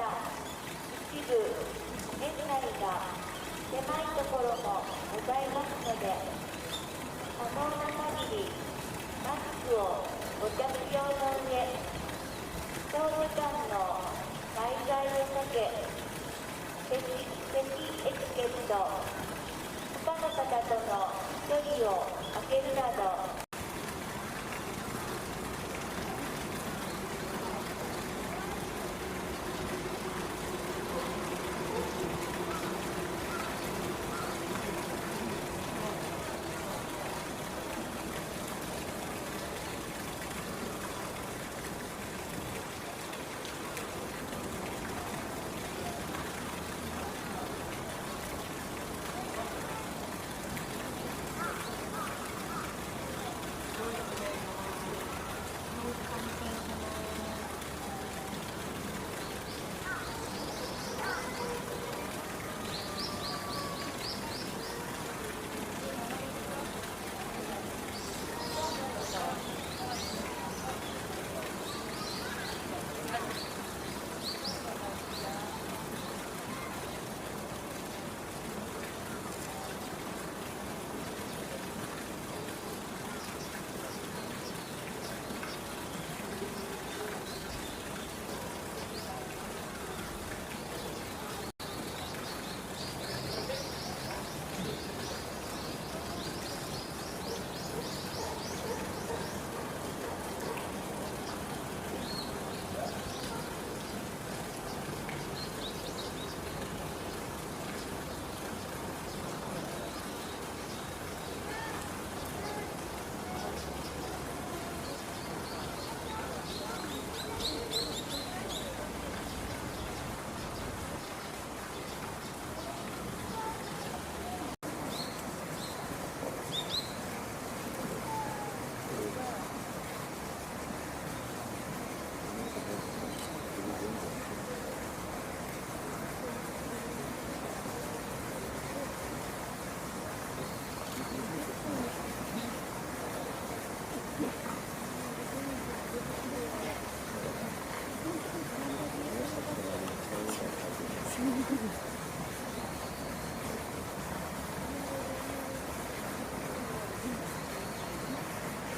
だ一部園内が狭いところもございますので、可能な限りマスクをご着用の上、長時間の滞在を避け、咳エチケット、他の方との距離を空けるなど、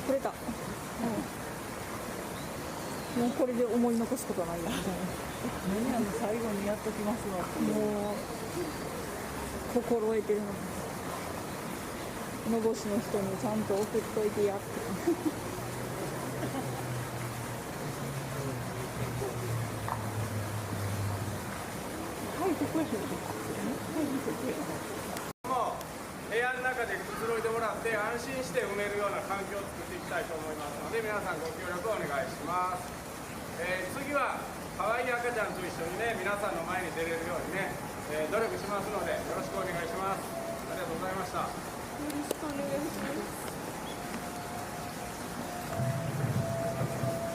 取れた、もうこれで思い残すことはないみたいな。何最後にやっときますわ。もう心得てるの、のぼしの人にちゃんと送っといてやってはいここや部屋の中でくつろいでもらって安心して埋めるような環境を作っていきたいと思いますので、皆さんご協力お願いします。次は可愛い赤ちゃんと一緒にね、皆さんの前に出れるようにね、努力しますのでよろしくお願いします。